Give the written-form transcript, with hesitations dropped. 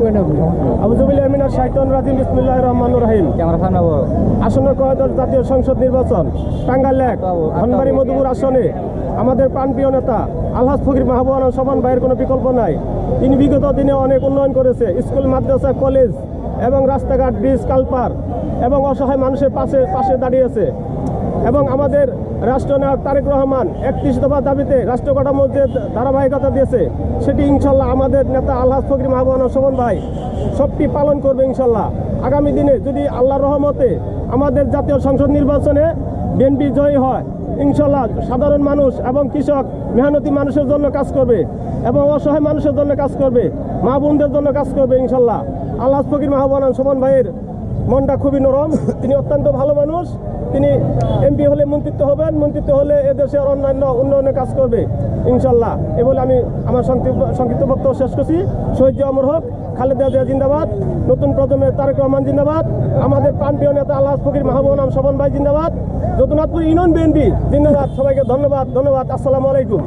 আউযুবিল্লাহি মিনাশ শাইতানির রাজিম বিসমিল্লাহির রহমানির রহিম। আসন্ন ত্রয়োদশ জাতীয় সংসদ নির্বাচন টাঙ্গাইল এক ধনবাড়ী মধুপুর আসনে আমাদের প্রাণপ্রিয় নেতা আলহাজ ফকির মাহবুব আলম স্বপন ভাইয়ের কোনো বিকল্প নাই। তিনি বিগত দিনে অনেক উন্নয়ন করেছে, স্কুল, মাদ্রাসা, কলেজ এবং রাস্তাঘাট, ব্রিজ, কালপার এবং অসহায় মানুষের পাশে দাঁড়িয়েছে। এবং আমাদের রাষ্ট্রনায়ক তারেক রহমান 31 দফা দাবিতে রাষ্ট্র কাঠামোর যে ধারাবাহিকতা দিয়েছে, সেটি ইনশাল্লাহ আমাদের নেতা আলহাজ ফকির মাহবুব আলম স্বপন ভাই সবটি পালন করবে ইনশাল্লাহ। আগামী দিনে যদি আল্লাহর রহমতে আমাদের জাতীয় সংসদ নির্বাচনে বিএনপি জয়ী হয়, ইনশাল্লাহ সাধারণ মানুষ এবং কৃষক, মেহনতি মানুষের জন্য কাজ করবে এবং অসহায় মানুষের জন্য কাজ করবে, মা বোনদের জন্য কাজ করবে ইনশাল্লাহ। আলহাজ ফকির মাহবুব আলম স্বপন ভাইয়ের মনটা খুবই নরম, তিনি অত্যন্ত ভালো মানুষ। তিনি এমপি হলে মন্ত্রিত্ব হবেন, মন্ত্রিত্ব হলে এদেশের অন্যান্য উন্নয়নের কাজ করবে ইনশাল্লাহ। এ বলে আমি আমার সংক্ষিপ্ত বক্তব্য শেষ করছি। শহীদ জিয়া অমর হোক, খালেদা জিয়া জিন্দাবাদ, নতুন প্রজন্মের তারেক রহমান জিন্দাবাদ, আমাদের প্রাণপ্রিয় নেতা আলহাজ ফকির মাহবুব আলম স্বপন ভাই জিন্দাবাদ, যদুনাথপুর ইউনিয়ন বিএনপি জিন্দাবাদ। সবাইকে ধন্যবাদ। আসসালামু আলাইকুম।